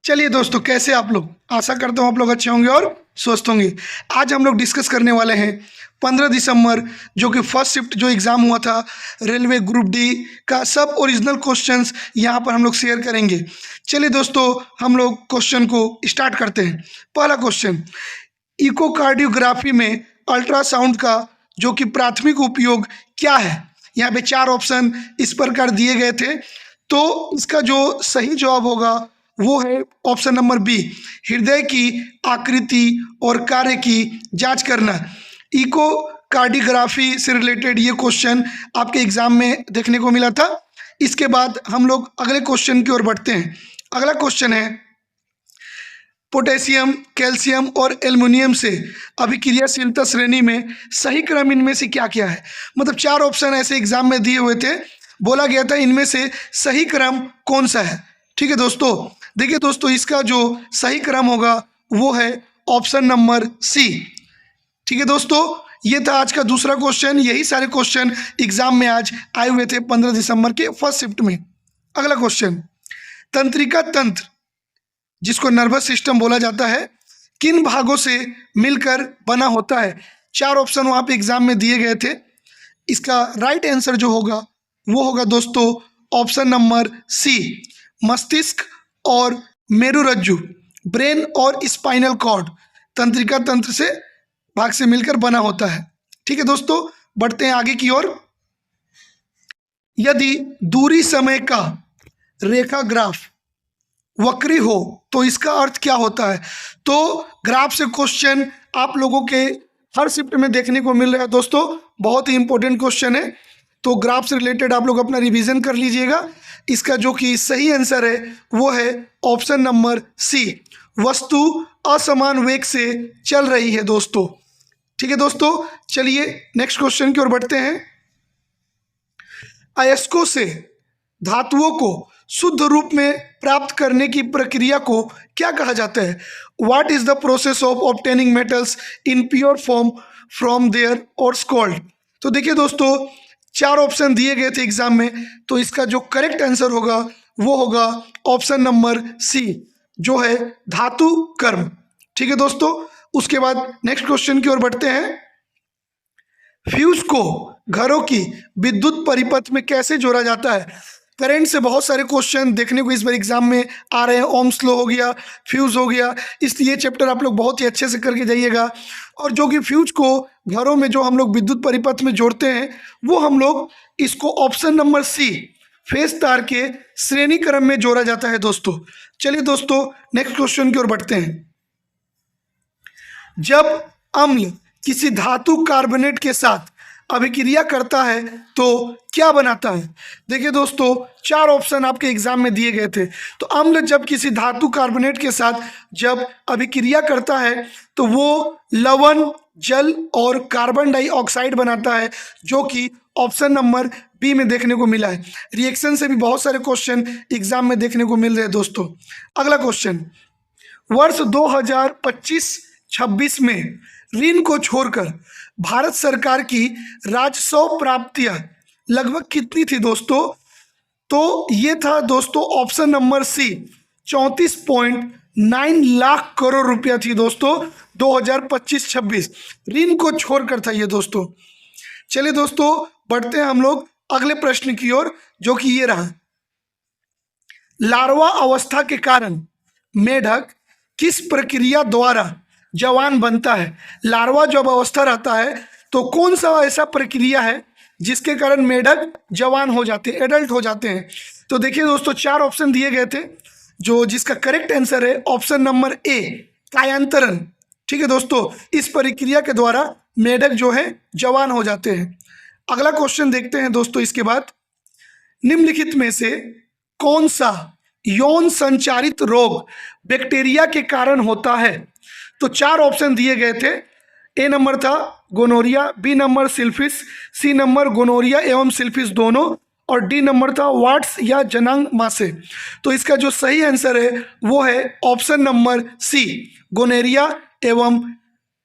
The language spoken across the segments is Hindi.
चलिए दोस्तों, कैसे आप लोग? आशा करता हूँ आप लोग अच्छे होंगे और स्वस्थ होंगे। आज हम लोग डिस्कस करने वाले हैं 15 दिसंबर जो कि फर्स्ट शिफ्ट जो एग्ज़ाम हुआ था रेलवे ग्रुप डी का सब ओरिजिनल क्वेश्चंस यहाँ पर हम लोग शेयर करेंगे। चलिए दोस्तों, हम लोग क्वेश्चन को स्टार्ट करते हैं। पहला क्वेश्चन, इकोकार्डियोग्राफी में अल्ट्रासाउंड का जो कि प्राथमिक उपयोग क्या है? यहाँ पे 4 ऑप्शन इस प्रकार दिए गए थे, तो इसका जो सही जवाब होगा वो है ऑप्शन नंबर बी, हृदय की आकृति और कार्य की जांच करना। इकोकार्डियोग्राफी से रिलेटेड ये क्वेश्चन आपके एग्जाम में देखने को मिला था। इसके बाद हम लोग अगले क्वेश्चन की ओर बढ़ते हैं। अगला क्वेश्चन है, पोटेशियम, कैल्शियम और एल्युमिनियम से अभिक्रियाशीलता श्रेणी में सही क्रम इनमें से क्या क्या है? मतलब 4 ऑप्शन ऐसे एग्जाम में दिए हुए थे, बोला गया था इनमें से सही क्रम कौन सा है। ठीक है दोस्तों, देखिए दोस्तों, इसका जो सही क्रम होगा वो है ऑप्शन नंबर सी। ठीक है दोस्तों, ये था आज का दूसरा क्वेश्चन। यही सारे क्वेश्चन एग्जाम में आज आए हुए थे 15 दिसंबर के फर्स्ट शिफ्ट में। अगला क्वेश्चन, तंत्रिका तंत्र जिसको नर्वस सिस्टम बोला जाता है किन भागों से मिलकर बना होता है? 4 ऑप्शन वहाँ पे एग्जाम में दिए गए थे। इसका राइट आंसर जो होगा वो होगा दोस्तों ऑप्शन नंबर सी, मस्तिष्क और मेरुरज्जु, ब्रेन और स्पाइनल कॉर्ड तंत्रिका तंत्र से भाग से मिलकर बना होता है। ठीक है दोस्तों, बढ़ते हैं आगे की ओर। यदि दूरी समय का रेखा ग्राफ वक्री हो तो इसका अर्थ क्या होता है? तो ग्राफ से क्वेश्चन आप लोगों के हर शिफ्ट में देखने को मिल रहा है दोस्तों, बहुत ही इंपॉर्टेंट क्वेश्चन है। तो ग्राफ से रिलेटेड आप लोग अपना रिवीजन कर लीजिएगा। इसका जो कि सही आंसर है वो है ऑप्शन नंबर सी, वस्तु असमान वेग से चल रही है दोस्तों। ठीक है दोस्तों, चलिए नेक्स्ट क्वेश्चन की ओर बढ़ते हैं। अयस्कों से धातुओं को शुद्ध रूप में प्राप्त करने की प्रक्रिया को क्या कहा जाता है? What is the process of obtaining metals in pure form from their ore called? तो देखिए दोस्तों, 4 ऑप्शन दिए गए थे एग्जाम में, तो इसका जो करेक्ट आंसर होगा वो होगा ऑप्शन नंबर सी, जो है धातु कर्म। ठीक है दोस्तों, उसके बाद नेक्स्ट क्वेश्चन की ओर बढ़ते हैं। फ्यूज को घरों की विद्युत परिपथ में कैसे जोड़ा जाता है? करंट से बहुत सारे क्वेश्चन देखने को इस बार एग्जाम में आ रहे हैं। ओम्स लॉ हो गया, फ्यूज हो गया, इसलिए चैप्टर आप लोग बहुत ही अच्छे से करके जाइएगा। और जो कि फ्यूज को घरों में जो हम लोग विद्युत परिपथ में जोड़ते हैं वो हम लोग इसको ऑप्शन नंबर सी, फेस तार के श्रेणी क्रम में जोड़ा जाता है दोस्तों। चलिए दोस्तों, नेक्स्ट क्वेश्चन की ओर बढ़ते हैं। जब अम्ल किसी धातु कार्बोनेट के साथ अभिक्रिया करता है तो क्या बनाता है? देखिए दोस्तों, 4 ऑप्शन आपके एग्जाम में दिए गए थे। तो अम्ल जब किसी धातु कार्बोनेट के साथ जब अभिक्रिया करता है तो वो लवण, जल और कार्बन डाइऑक्साइड बनाता है, जो कि ऑप्शन नंबर बी में देखने को मिला है। रिएक्शन से भी बहुत सारे क्वेश्चन एग्जाम में देखने को मिल रहे हैं दोस्तों। अगला क्वेश्चन, वर्ष 2025-26 में ऋण को छोड़कर भारत सरकार की राजस्व प्राप्तियां लगभग कितनी थी दोस्तों? तो ये था दोस्तों option number C, 34.9 lakh crore रुपया थी दोस्तों 2025-26, ऋण को छोड़कर था ये दोस्तों। चलिए दोस्तों, बढ़ते हैं हम लोग अगले प्रश्न की ओर, जो कि ये रहा। लार्वा अवस्था के कारण मेढक किस प्रक्रिया द्वारा जवान बनता है? लार्वा जब अवस्था रहता है तो कौन सा ऐसा प्रक्रिया है जिसके कारण मेढक जवान हो जाते हैं, एडल्ट हो जाते हैं? तो देखिए दोस्तों, 4 ऑप्शन दिए गए थे, जो जिसका करेक्ट आंसर है ऑप्शन नंबर ए, कायांतरण। ठीक है दोस्तों, इस प्रक्रिया के द्वारा मेढक जो है जवान हो जाते हैं। अगला क्वेश्चन देखते हैं दोस्तों। इसके बाद, निम्नलिखित में से कौन सा यौन संचारित रोग बैक्टीरिया के कारण होता है? तो 4 ऑप्शन दिए गए थे। ए नंबर था gonorrhoea, B number syphilis, C number gonorrhoea एवं सिल्फिस दोनों, और डी नंबर था वाट्स या जनांग मासे। तो इसका जो सही आंसर है वो है ऑप्शन नंबर सी, गोनेरिया एवं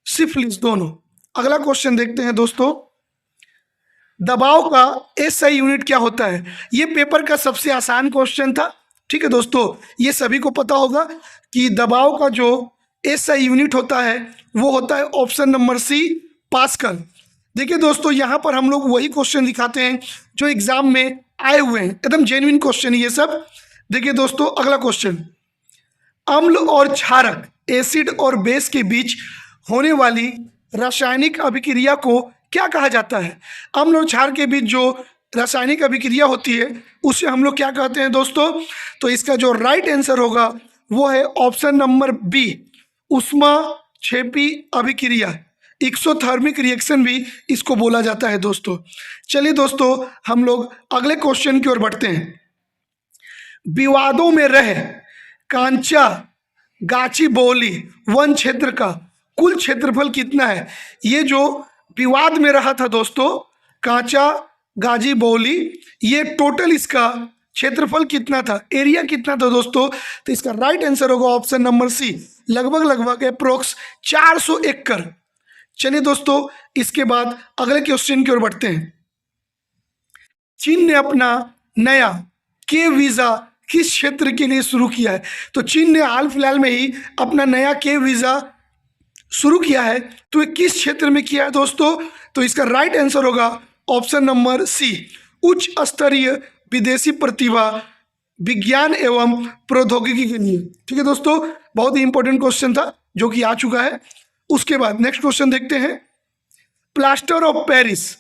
सिफिलिस दोनों। अगला क्वेश्चन देखते हैं दोस्तों। दबाव का एसआई यूनिट क्या होता है? ये पेपर का सबसे आसान क्वेश्चन था, ठीक है दोस्तों, ये सभी को पता होगा कि दबाव का जो एसआई यूनिट होता है वो होता है ऑप्शन नंबर सी, पास्कल। देखिए दोस्तों, यहाँ पर हम लोग वही क्वेश्चन दिखाते हैं जो एग्जाम में आए हुए हैं, एकदम जेन्युइन क्वेश्चन ये सब। देखिए दोस्तों, अगला क्वेश्चन, अम्ल और क्षारक, एसिड और बेस के बीच होने वाली रासायनिक अभिक्रिया को क्या कहा जाता है? अम्ल और क्षार के बीच जो रासायनिक अभिक्रिया होती है उसे हम लोग क्या कहते हैं दोस्तों? तो इसका जो राइट आंसर होगा वो है ऑप्शन नंबर बी, ऊष्माक्षेपी अभिक्रिया, एक्सोथर्मिक रिएक्शन भी इसको बोला जाता है दोस्तों। चलिए दोस्तों, हम लोग अगले क्वेश्चन की ओर बढ़ते हैं। विवादों में रहे कांचा गाचीबौली वन क्षेत्र का कुल क्षेत्रफल कितना है? ये जो विवाद में रहा था दोस्तों, कांचा गाजीबौली, ये टोटल इसका क्षेत्रफल कितना था, एरिया कितना था दोस्तों? तो इसका राइट आंसर होगा ऑप्शन नंबर सी, लगभग अप्रोक्स 400 एकड़। चलिए दोस्तों, इसके बाद अगले क्वेश्चन की ओर बढ़ते हैं। चीन ने अपना नया के वीज़ा किस क्षेत्र के लिए शुरू किया है? तो चीन ने हाल फिलहाल में ही अपना नया के वीज़ा शुरू किया है, तो ये किस क्षेत्र में किया है दोस्तों? तो इसका राइट आंसर होगा ऑप्शन नंबर सी, उच्च स्तरीय विदेशी प्रतिभा विज्ञान एवं प्रौद्योगिकी के लिए। ठीक है दोस्तों, बहुत ही इंपॉर्टेंट क्वेश्चन था जो कि आ चुका है। उसके बाद नेक्स्ट क्वेश्चन देखते हैं, प्लास्टर ऑफ पेरिस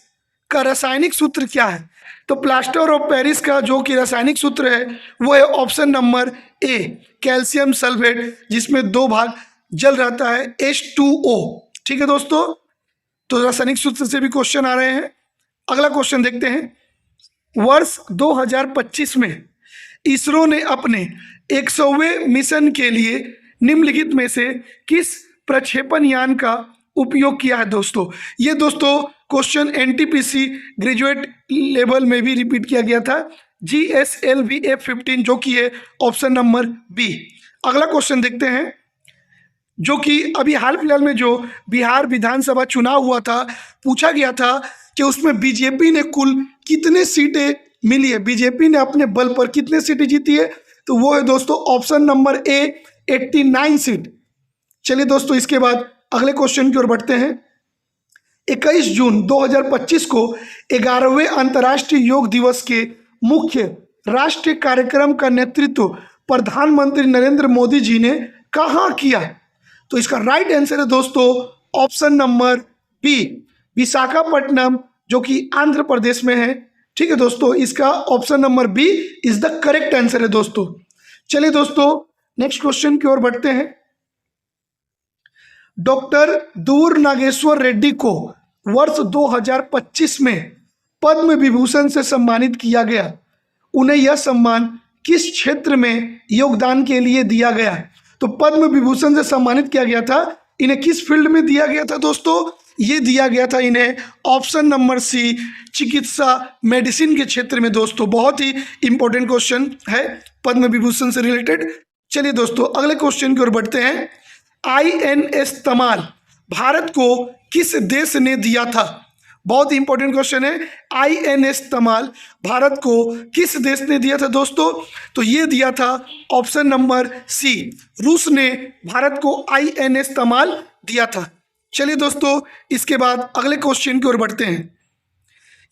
का रासायनिक सूत्र क्या है? तो प्लास्टर ऑफ पेरिस का जो कि रासायनिक सूत्र है वो है option number A, calcium sulphate, जिसमें 2 भाग जल रहता है, H2O। ठीक है दोस्तों, तो रासायनिक सूत्र से भी क्वेश्चन आ रहे हैं। अगला क्वेश्चन देखते हैं, वर्ष 2025 में इसरो ने अपने 100वें मिशन के लिए निम्नलिखित में से किस प्रक्षेपण यान का उपयोग किया है दोस्तों? ये दोस्तों क्वेश्चन NTPC ग्रेजुएट लेवल में भी रिपीट किया गया था, GSLV-F15, जो कि है ऑप्शन नंबर बी। अगला क्वेश्चन देखते हैं, जो कि अभी हाल फिलहाल में जो बिहार विधानसभा चुनाव हुआ था, पूछा गया था कि उसमें बीजेपी ने कुल कितने सीटें मिली है, बीजेपी ने अपने बल पर कितने सीटें जीती है? तो वो है दोस्तों ऑप्शन नंबर ए, 89 सीट। चलिए दोस्तों, इसके बाद अगले क्वेश्चन की ओर बढ़ते हैं। 21 जून 2025 को 11वें अंतर्राष्ट्रीय योग दिवस के मुख्य राष्ट्रीय कार्यक्रम का नेतृत्व प्रधानमंत्री नरेंद्र मोदी जी ने कहाँ किया? तो इसका राइट आंसर है दोस्तों ऑप्शन नंबर बी, विशाखापट्टनम, जो कि आंध्र प्रदेश में है। ठीक है दोस्तों, इसका option number B is the correct answer है दोस्तों। चलिए दोस्तों, नेक्स्ट क्वेश्चन की ओर बढ़ते हैं। डॉक्टर दूर नागेश्वर रेड्डी को वर्ष 2025 में पद्म विभूषण से सम्मानित किया गया। उन्हें यह सम्मान किस क्षेत्र में योगदान के लिए दिया गया है? तो पद्म विभूषण से सम्मानित किया गया था, इन्हें किस फील्ड में दिया गया था दोस्तों? ये दिया गया था इन्हें ऑप्शन नंबर सी, चिकित्सा मेडिसिन के क्षेत्र में दोस्तों। बहुत ही इंपॉर्टेंट क्वेश्चन है पद्म विभूषण से रिलेटेड। चलिए दोस्तों, अगले क्वेश्चन की ओर बढ़ते हैं। INS तमाल भारत को किस देश ने दिया था? बहुत इंपॉर्टेंट क्वेश्चन है। INS तमाल भारत को किस देश ने दिया था दोस्तों? तो ये दिया था ऑप्शन नंबर सी, रूस ने भारत को INS तमाल दिया था। चलिए दोस्तों, इसके बाद अगले क्वेश्चन की ओर बढ़ते हैं।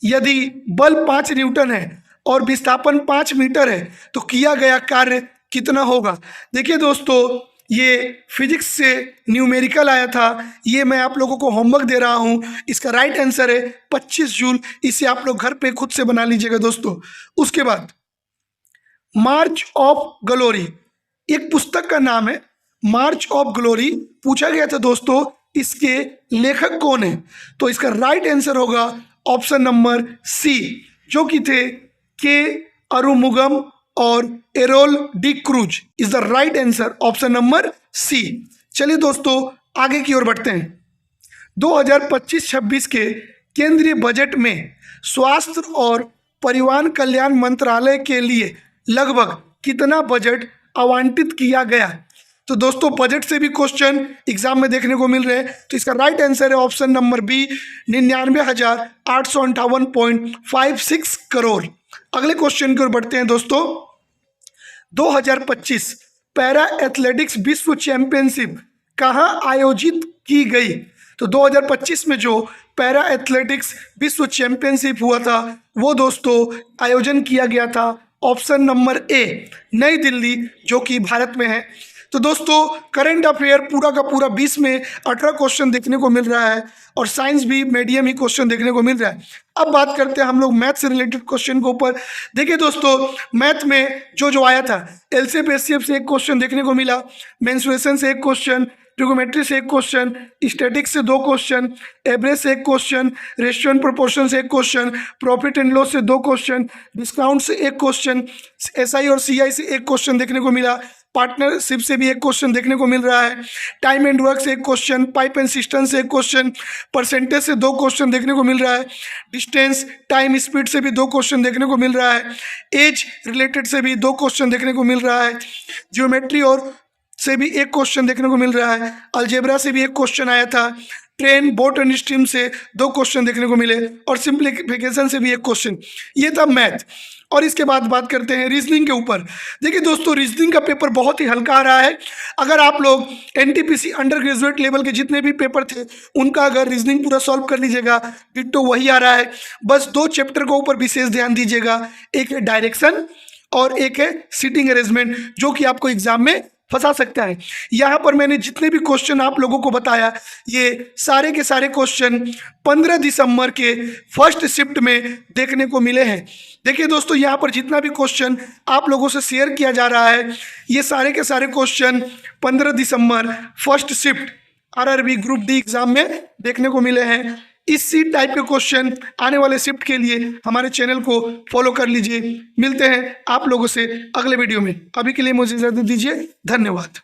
यदि बल 5 न्यूटन है और विस्थापन 5 मीटर है तो किया गया कार्य कितना होगा? देखिए दोस्तों, ये फिजिक्स से न्यूमेरिकल आया था, ये मैं आप लोगों को होमवर्क दे रहा हूँ। इसका राइट आंसर है 25 जूल। इसे आप लोग घर पे खुद से बना लीजिएगा दोस्तों। उसके बाद मार्च ऑफ ग्लोरी, एक पुस्तक का नाम है मार्च ऑफ ग्लोरी। पूछा गया था दोस्तों इसके लेखक कौन है? तो इसका राइट आंसर होगा ऑप्शन नंबर सी, जो कि थे के अरुमुगम और Errol D Cruz is the right answer, option number C. चलिए दोस्तों, आगे की ओर बढ़ते हैं। 2025-26 के केंद्रीय बजट में स्वास्थ्य और परिवार कल्याण मंत्रालय के लिए लगभग कितना बजट आवंटित किया गया? तो दोस्तों, बजट से भी क्वेश्चन एग्जाम में देखने को मिल रहे हैं। तो इसका राइट आंसर है ऑप्शन नंबर बी, 99,858.56 करोड़। अगले क्वेश्चन की ओर बढ़ते हैं दोस्तों। 2025 पैरा एथलेटिक्स विश्व चैंपियनशिप कहाँ आयोजित की गई? तो 2025 में जो पैरा एथलेटिक्स विश्व चैंपियनशिप हुआ था वो दोस्तों आयोजन किया गया था ऑप्शन नंबर ए नई दिल्ली, जो कि भारत में है। तो दोस्तों करंट अफेयर पूरा का पूरा 20 में 18 क्वेश्चन देखने को मिल रहा है और साइंस भी मीडियम ही क्वेश्चन देखने को मिल रहा है। अब बात करते हैं हम लोग मैथ से रिलेटेड क्वेश्चन के ऊपर। देखिए दोस्तों मैथ में जो आया था एलसीएफ एचसीएफ से एक क्वेश्चन देखने को मिला, मेंसुरेशन से एक क्वेश्चन, ट्रिगोमेट्री से एक क्वेश्चन, स्टैटिक्स से 2 क्वेश्चन, एवरेज से एक क्वेश्चन, रेशियो एंड प्रोपोर्शन से एक क्वेश्चन, प्रॉफिट एंड लॉस से 2 क्वेश्चन, डिस्काउंट से एक क्वेश्चन, एसआई और सीआई से एक क्वेश्चन देखने को मिला, पार्टनरशिप से भी एक क्वेश्चन देखने को मिल रहा है, टाइम एंड वर्क से एक क्वेश्चन, पाइप एंड सिस्टम से एक क्वेश्चन, परसेंटेज से 2 क्वेश्चन देखने को मिल रहा है, डिस्टेंस टाइम स्पीड से भी 2 क्वेश्चन देखने को मिल रहा है, एज रिलेटेड से भी 2 क्वेश्चन देखने को मिल रहा है, ज्योमेट्री और से भी एक क्वेश्चन देखने को मिल रहा है, अलजेब्रा से भी एक क्वेश्चन आया था, ट्रेन बोट एंड स्ट्रीम से 2 क्वेश्चन देखने को मिले और सिंप्लीफिकेशन से भी एक क्वेश्चन। ये था मैथ। और इसके बाद बात करते हैं रीजनिंग के ऊपर। देखिए दोस्तों रीजनिंग का पेपर बहुत ही हल्का आ रहा है। अगर आप लोग एनटीपीसी अंडर ग्रेजुएट लेवल के जितने भी पेपर थे उनका अगर रीजनिंग पूरा सॉल्व कर लीजिएगा डिट्टो वही आ रहा है। बस 2 चैप्टर के ऊपर विशेष ध्यान दीजिएगा, एक है डायरेक्शन और एक है सीटिंग अरेंजमेंट, जो कि आपको एग्जाम में फंसा सकता है। यहाँ पर मैंने जितने भी क्वेश्चन आप लोगों को बताया ये सारे के सारे क्वेश्चन 15 दिसंबर के फर्स्ट शिफ्ट में देखने को मिले हैं। देखिए दोस्तों यहाँ पर जितना भी क्वेश्चन आप लोगों से शेयर किया जा रहा है ये सारे के सारे क्वेश्चन 15 दिसंबर first shift RRB group D exam में देखने को मिले हैं। इसी टाइप के क्वेश्चन आने वाले शिफ्ट के लिए हमारे चैनल को फॉलो कर लीजिए। मिलते हैं आप लोगों से अगले वीडियो में। अभी के लिए मुझे इजाजत दीजिए। धन्यवाद।